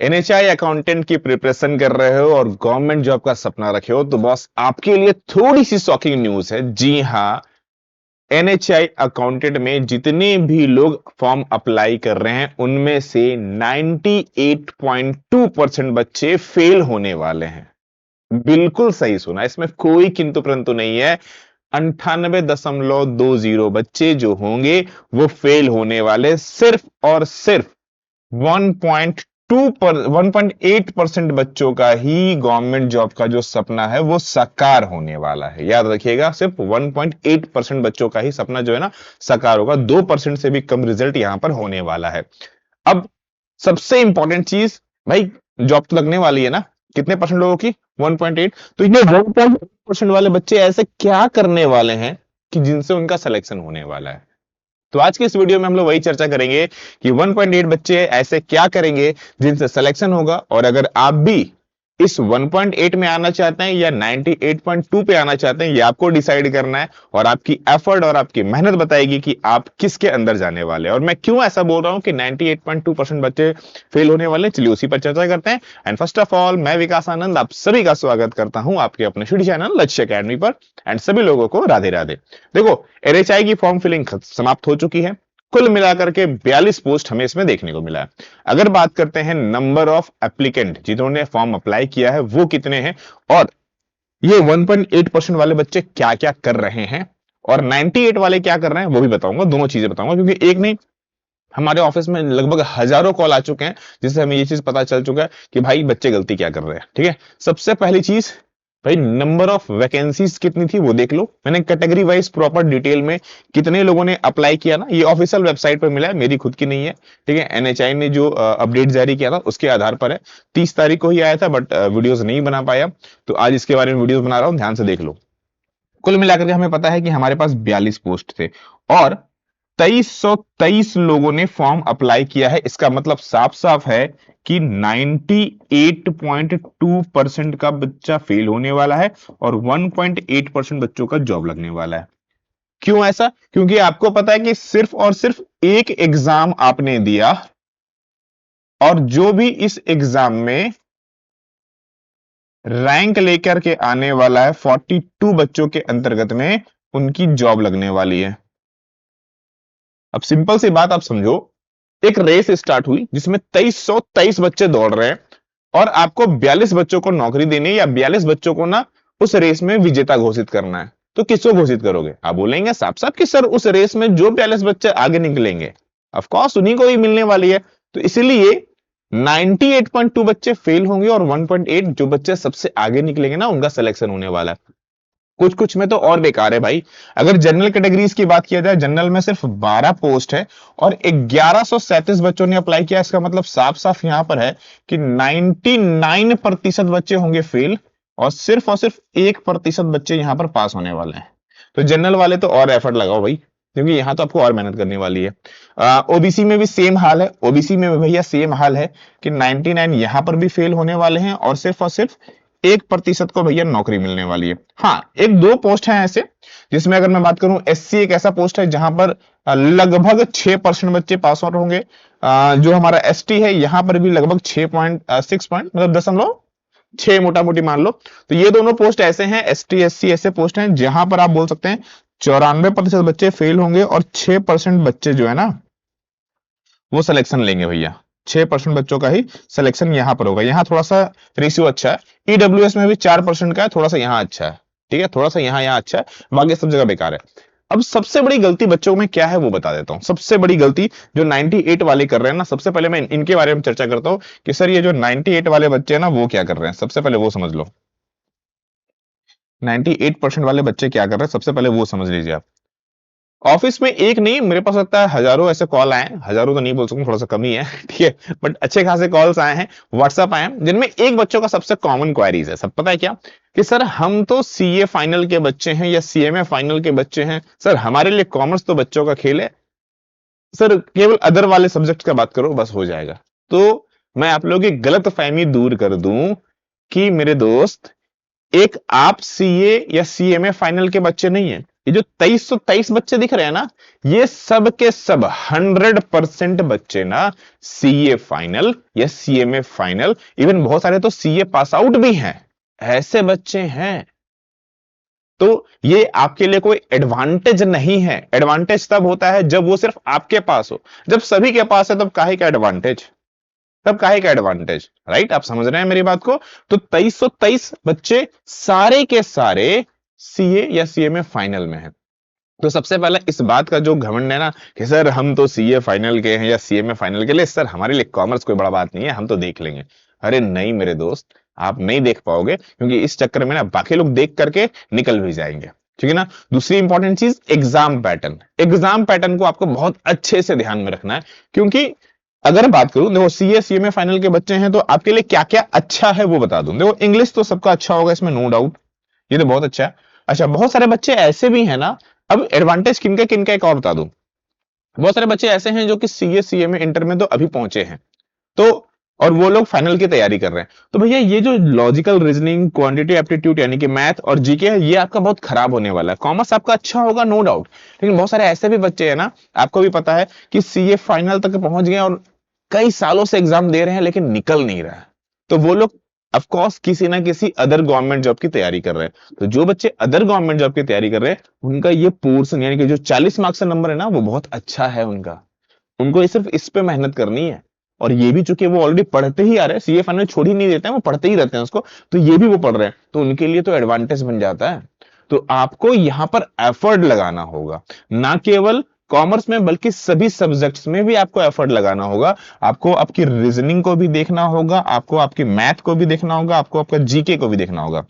NHI accountant की preparation कर रहे हो और गवर्नमेंट जॉब का सपना रखे हो तो बॉस आपके लिए थोड़ी सी शॉकिंग न्यूज है। जी हां, एनएचआई अकाउंटेंट में जितने भी लोग फॉर्म अप्लाई कर रहे हैं उनमें से 98.2% बच्चे फेल होने वाले हैं। बिल्कुल सही सुना, इसमें कोई किंतु परंतु नहीं है। 98.20 बच्चे जो होंगे वो फेल होने वाले, सिर्फ और सिर्फ 1.8% बच्चों का ही गवर्नमेंट जॉब का जो सपना है वो साकार होने वाला है। याद रखिएगा, सिर्फ 1.8% बच्चों का ही सपना जो है ना साकार होगा। 2% से भी कम रिजल्ट यहां पर होने वाला है। अब सबसे इंपॉर्टेंट चीज भाई, जॉब तो लगने वाली है ना, कितने परसेंट लोगों की? 1.8। तो इन्हें 1.8% वाले बच्चे ऐसे क्या करने वाले हैं कि जिनसे उनका सिलेक्शन होने वाला है? तो आज के इस वीडियो में हम लोग वही चर्चा करेंगे कि 1.8 बच्चे ऐसे क्या करेंगे जिनसे सिलेक्शन होगा। और अगर आप भी इस 1.8 में आना चाहते हैं या 98.2 पे आना चाहते हैं, ये आपको डिसाइड करना है और आपकी एफर्ट और आपकी मेहनत बताएगी कि आप किसके अंदर जाने वाले हैं। और मैं क्यों ऐसा बोल रहा हूं कि 98.2% बच्चे फेल होने वाले, चलिए उसी पर चर्चा करते हैं। एंड फर्स्ट ऑफ ऑल, मैं विकास आनंद आप सभी का स्वागत करता हूं आपके अपने स्टडी चैनल लक्ष्य अकेडमी पर। एंड सभी लोगों को राधे राधे। देखो, एनएचआई की फॉर्म फिलिंग समाप्त हो चुकी है। कुल मिलाकर के 42 पोस्ट हमें इसमें देखने को मिला है। अगर बात करते हैं नंबर ऑफ एप्लीकेंट जिन्होंने फॉर्म अप्लाई किया है वो कितने हैं, और ये 1.8% वाले बच्चे क्या क्या कर रहे हैं और 98 वाले क्या कर रहे हैं वो भी बताऊंगा। दोनों चीजें बताऊंगा क्योंकि एक नहीं, हमारे ऑफिस में लगभग हजारों कॉल आ चुके हैं जिससे हमें ये चीज पता चल चुका है कि भाई बच्चे गलती क्या कर रहे हैं। ठीक है, सबसे पहली चीज भाई, नंबर ऑफ वैकेंसीज कितनी थी वो देख लो। मैंने कैटेगरी वाइज प्रॉपर डिटेल में कितने लोगों ने अप्लाई किया ना, ये ऑफिशियल वेबसाइट पर मिला है, मेरी खुद की नहीं है। ठीक है, एनएचआई ने जो अपडेट जारी किया था उसके आधार पर है। 30 तारीख को ही आया था बट वीडियोस नहीं बना पाया, तो आज इसके बारे में वीडियोस बना रहा हूं, ध्यान से देख लो। कुल मिलाकर के हमें पता है कि हमारे पास 42 पोस्ट थे और 2323 लोगों ने फॉर्म अप्लाई किया है। इसका मतलब साफ साफ है कि 98.2% का बच्चा फेल होने वाला है और 1.8% बच्चों का जॉब लगने वाला है। क्यों ऐसा? क्योंकि आपको पता है कि सिर्फ और सिर्फ एक एग्जाम आपने दिया और जो भी इस एग्जाम में रैंक लेकर के आने वाला है 42 बच्चों के अंतर्गत में उनकी जॉब लगने वाली है। अब सिंपल सी बात आप समझो, एक रेस स्टार्ट हुई जिसमें 2323 बच्चे दौड़ रहे हैं और आपको 42 बच्चों को नौकरी देनी या 42 बच्चों को ना उस रेस में विजेता घोषित करना है। तो किसको घोषित करोगे? आप बोलेंगे साफ साफ कि सर उस रेस में जो 42 बच्चे आगे निकलेंगे ऑफ कोर्स उन्हीं को ही मिलने वाली है। तो इसलिए 98.2 बच्चे फेल होंगे और 1.8 जो बच्चे सबसे आगे निकलेंगे ना उनका सिलेक्शन होने वाला है। कुछ कुछ में तो और बेकार है भाई। अगर जनरल कैटेगरीज की बात किया जाए, जनरल में सिर्फ 12 पोस्ट है और 1137 बच्चों ने अप्लाई किया। इसका मतलब साफ साफ यहां पर है कि 99% बच्चे होंगे फेल और सिर्फ 1% बच्चे यहां पर पास होने वाले हैं। तो जनरल वाले तो और एफर्ट लगाओ भाई, क्योंकि यहां तो आपको और मेहनत करनी वाली है। ओबीसी में भी सेम हाल है, ओबीसी में भी भैया सेम हाल है कि 99 यहां पर भी फेल होने वाले हैं और सिर्फ 1% को भैया नौकरी मिलने वाली है। हाँ, एक दो पोस्ट हैं ऐसे जिसमें अगर मैं बात करूं, एससी एक ऐसा पोस्ट है जहां पर लगभग 6% बच्चे पास आउट होंगे। जो हमारा एसटी है यहां पर भी लगभग 6 पॉइंट मतलब 10.6 मोटा मोटी मान लो। तो ये दोनों पोस्ट ऐसे हैं, एसटी एससी ऐसे पोस्ट हैं जहां पर आप बोल सकते हैं 94% बच्चे फेल होंगे और 6% बच्चे जो है ना वो सिलेक्शन लेंगे भैया। 6% बच्चों का ही सिलेक्शन यहां पर होगा। यहां थोड़ा सा रेशियो अच्छा है। ईडब्ल्यूएस में भी 4% का है, थोड़ा सा यहां अच्छा है। ठीक है, थोड़ा सा यहां अच्छा है, बाकी सब जगह बेकार है। अब सबसे बड़ी गलती बच्चों में क्या है वो बता देता हूं। सबसे बड़ी गलती जो 98 वाले कर रहे हैं ना, सबसे पहले मैं इनके बारे में चर्चा करता हूं कि सर ये जो 98 वाले बच्चे हैं ना वो क्या कर रहे हैं। सबसे पहले वो समझ लो, 98% वाले बच्चे क्या कर रहे हैं, सबसे पहले वो समझ लीजिए आप। ऑफिस में एक नहीं, मेरे पास लगता है हजारों ऐसे कॉल आए हैं, हजारों तो नहीं बोल सकूं, थोड़ा सा कमी है। ठीक है, बट अच्छे खासे कॉल्स आए हैं, व्हाट्सएप आए हैं, जिनमें एक बच्चों का सबसे कॉमन क्वेरीज है। सब पता है क्या? कि सर हम तो सीए फाइनल के बच्चे हैं या सीएमए फाइनल के बच्चे हैं, सर हमारे लिए कॉमर्स तो बच्चों का खेल है, सर केवल अदर वाले सब्जेक्ट का बात करो बस हो जाएगा। तो मैं आप लोगों की गलत फहमी दूर कर दूं कि मेरे दोस्त, एक आप सीए या सीएमए फाइनल के बच्चे नहीं है, ये जो 2323 बच्चे दिख रहे हैं ना, ये सब के सब 100% बच्चे ना सीए फाइनल या सीएमए फाइनल, इवन बहुत सारे तो सीए पास आउट भी हैं, ऐसे बच्चे हैं। तो ये आपके लिए कोई एडवांटेज नहीं है। एडवांटेज तब होता है जब वो सिर्फ आपके पास हो। जब सभी के पास है तब काहे का एडवांटेज, तब काहे का एडवांटेज, राइट? आप समझ रहे हैं मेरी बात को? तो 2323 बच्चे सारे के सारे सीए या सीएमए फाइनल में हैं। तो सबसे पहले इस बात का जो घमंड है ना कि सर हम तो सीए फाइनल के हैं या सीएमए फाइनल के लिए, सर हमारे लिए कॉमर्स कोई बड़ा बात नहीं है, हम तो देख लेंगे। अरे नहीं मेरे दोस्त, आप नहीं देख पाओगे, क्योंकि इस चक्कर में ना बाकी लोग देख करके निकल भी जाएंगे, ठीक है ना? दूसरी इंपॉर्टेंट चीज, एग्जाम पैटर्न। एग्जाम पैटर्न को आपको बहुत अच्छे से ध्यान में रखना है, क्योंकि अगर बात करूं, देखो सीए सीएमए फाइनल के बच्चे हैं तो आपके लिए क्या क्या अच्छा है वो बता दूं। देखो इंग्लिश तो सबका अच्छा होगा, इसमें नो डाउट, ये तो बहुत अच्छा है। अच्छा, बहुत सारे बच्चे ऐसे भी हैं ना, अब एडवांटेज किनका किनका एक और बता दूं। बहुत सारे बच्चे ऐसे हैं जो कि सीए सीएमए इंटर में तो अभी पहुंचे हैं, तो और वो लोग फाइनल की तैयारी कर रहे हैं। तो भैया ये जो लॉजिकल रीजनिंग, क्वांटिटी एप्टीट्यूड यानी कि मैथ और जीके है, ये आपका बहुत खराब होने वाला है। कॉमर्स आपका अच्छा होगा नो डाउट, लेकिन बहुत सारे ऐसे भी बच्चे हैं ना, आपको भी पता है कि सीए फाइनल तक पहुंच गए और कई सालों से एग्जाम दे रहे हैं लेकिन निकल नहीं रहा है। तो वो लोग ऑफ कोर्स किसी ना किसी अदर गवर्नमेंट जॉब की तैयारी कर रहे हैं। तो जो बच्चे अदर गवर्नमेंट जॉब की तैयारी कर रहे हैं, उनका ये पोर्शन यानी कि जो 40 मार्क्स का नंबर है ना, वो बहुत अच्छा है उनका। उनको ये सिर्फ इस पे मेहनत करनी है। और ये भी चूंकि वो ऑलरेडी पढ़ते ही आ रहे हैं, सीए फाइनल छोड़ ही नहीं देते हैं, वो पढ़ते ही रहते हैं उसको, तो ये भी वो पढ़ रहे हैं, तो उनके लिए तो एडवांटेज बन जाता है। तो आपको यहां पर एफर्ट लगाना होगा, ना केवल कॉमर्स में बल्कि सभी सब्जेक्ट्स में भी आपको एफर्ट लगाना होगा। आपको आपकी रीजनिंग को भी देखना होगा, आपको आपकी मैथ को भी देखना होगा, आपको आपका जीके को भी देखना होगा।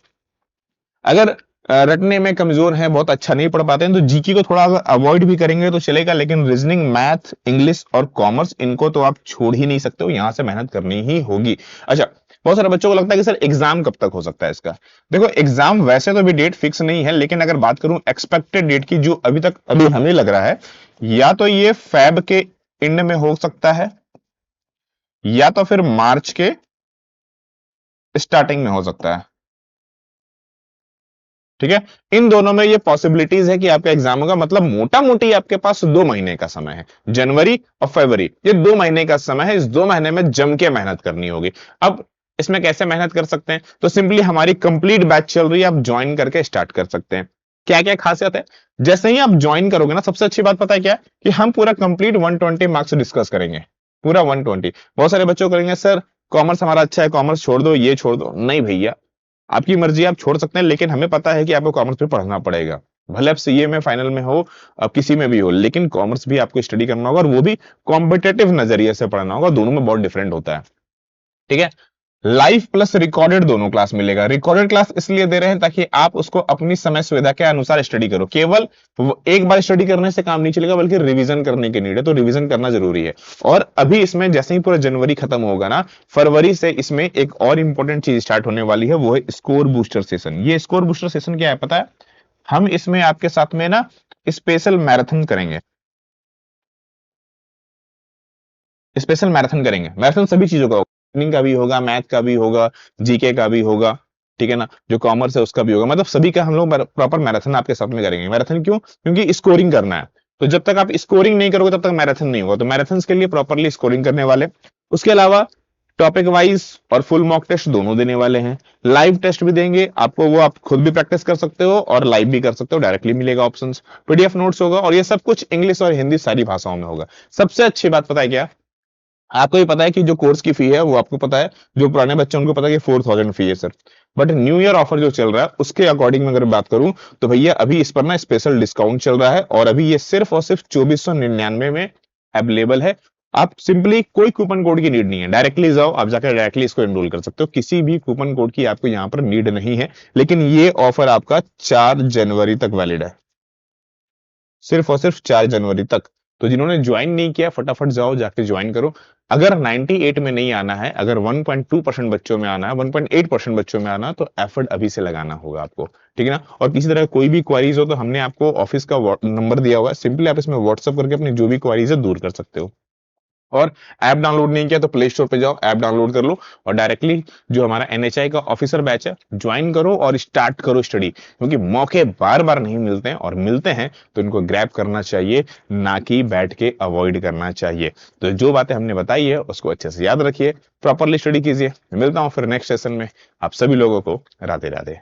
अगर रटने में कमजोर हैं, बहुत अच्छा नहीं पढ़ पाते हैं, तो जीके को थोड़ा अगर अवॉइड भी करेंगे तो चलेगा, लेकिन रीजनिंग, मैथ, इंग्लिश और कॉमर्स, इनको तो आप छोड़ ही नहीं सकते हो, यहां से मेहनत करनी ही होगी। अच्छा, बहुत सारे बच्चों को लगता है कि सर एग्जाम कब तक हो सकता है इसका। देखो एग्जाम वैसे तो अभी डेट फिक्स नहीं है, लेकिन अगर बात करूं एक्सपेक्टेड डेट की, जो अभी हमें लग रहा है, या तो ये फेब के एंड में हो सकता है, या तो फिर मार्च के स्टार्टिंग में हो सकता है, ठीक है? इन दोनों में ये पॉसिबिलिटीज है कि आपका एग्जाम होगा। मतलब मोटा मोटी आपके पास 2 महीने का समय है, जनवरी और फरवरी, ये 2 महीने का समय है। इस 2 महीने में जम के मेहनत करनी होगी। अब इसमें कैसे मेहनत कर सकते हैं? तो सिंपली हमारी कंप्लीट बैच चल रही है, आप ज्वाइन करके स्टार्ट कर सकते हैं। क्या क्या खासियत है? जैसे ही आप ज्वाइन करोगे ना, सबसे अच्छी बात पता है क्या है? कि हम पूरा कंप्लीट 120 मार्क्स डिस्कस करेंगे, पूरा 120। बहुत सारे बच्चों करेंगे सर कॉमर्स हमारा अच्छा है, कॉमर्स छोड़ दो, ये छोड़ दो। नहीं भैया, आपकी मर्जी, आप छोड़ सकते हैं, लेकिन हमें पता है कि आपको कॉमर्स पे पढ़ना पड़ेगा। भले आप सीए में फाइनल में हो, अब किसी में भी हो, लेकिन कॉमर्स भी आपको स्टडी करना होगा, और वो भी कॉम्पिटेटिव नजरिए से पढ़ना होगा। दोनों में बहुत डिफरेंट होता है, ठीक है? लाइव प्लस रिकॉर्डेड दोनों क्लास मिलेगा। रिकॉर्डेड क्लास इसलिए दे रहे हैं ताकि आप उसको अपनी समय सुविधा के अनुसार स्टडी करो। केवल एक बार स्टडी करने से काम नहीं चलेगा, बल्कि रिवीजन करने की नीड है, तो रिवीजन करना जरूरी है। और अभी इसमें जैसे ही पूरा जनवरी खत्म होगा ना, फरवरी से इसमें एक और इंपॉर्टेंट चीज स्टार्ट होने वाली है, वो है स्कोर बूस्टर सेशन। ये स्कोर बूस्टर सेशन क्या है पता है? हम इसमें आपके साथ में ना स्पेशल मैराथन करेंगे। स्पेशल मैराथन करेंगे। मैराथन सभी चीजों का होगा, रीजनिंग का भी होगा, मैथ का भी होगा, जीके का भी होगा, ठीक है ना? जो कॉमर्स है उसका भी होगा। मतलब सभी का हम लोग प्रॉपर मैराथन आपके साथ में करेंगे। मैराथन क्यों? क्योंकि स्कोरिंग करना है। तो जब तक आप स्कोरिंग नहीं करोगे तब तक मैराथन नहीं होगा। तो मैराथन के लिए प्रॉपरली स्कोरिंग करने वाले। उसके अलावा टॉपिक वाइज और फुल मॉक टेस्ट दोनों देने वाले हैं। लाइव टेस्ट भी देंगे आपको, वो आप खुद भी प्रैक्टिस कर सकते हो और लाइव भी कर सकते हो, डायरेक्टली मिलेगा ऑप्शंस। पीडीएफ नोट्स होगा, और ये सब कुछ इंग्लिश और हिंदी सारी भाषाओं में होगा। सबसे अच्छी बात पता है क्या? आपको भी पता है कि जो कोर्स की फी है वो आपको पता है, जो पुराने बच्चे उनको पता है कि 4000 फी है sir. But new year offer जो चल रहा है उसके अकॉर्डिंग अगर बात करूं, तो भैया अभी इस पर ना स्पेशल डिस्काउंट चल रहा है, और अभी ये सिर्फ और सिर्फ 2499 में अवेलेबल है। आप सिंपली कोई कूपन कोड की नीड नहीं है, डायरेक्टली जाओ, आप जाकर डायरेक्टली इसको एनरोल कर सकते हो। किसी भी कूपन कोड की आपको यहां पर नीड नहीं है। लेकिन ये ऑफर आपका 4 जनवरी तक वैलिड है, सिर्फ और सिर्फ 4 जनवरी तक। तो जिन्होंने ज्वाइन नहीं किया, फटाफट जाओ जाके ज्वाइन करो। अगर 98 में नहीं आना है, अगर 1.2% बच्चों में आना है, 1.8% बच्चों में आना, तो एफर्ट अभी से लगाना होगा आपको, ठीक है ना? और किसी तरह कोई भी क्वारीज हो तो हमने आपको ऑफिस का नंबर दिया हुआ है, सिंपली आप इसमें व्हाट्सअप करके अपनी जो भी क्वारीज है दूर कर सकते हो। और ऐप डाउनलोड नहीं किया तो प्ले स्टोर पे जाओ, ऐप डाउनलोड कर लो और डायरेक्टली जो हमारा एनएचआई का ऑफिसर बैच है ज्वाइन करो और स्टार्ट करो स्टडी, क्योंकि मौके बार बार नहीं मिलते हैं, और मिलते हैं तो इनको ग्रैब करना चाहिए, ना कि बैठ के अवॉइड करना चाहिए। तो जो बातें हमने बताई है उसको अच्छे से याद रखिए, प्रॉपरली स्टडी कीजिए। मिलता हूं फिर नेक्स्ट सेशन में। आप सभी लोगों को राधे राधे।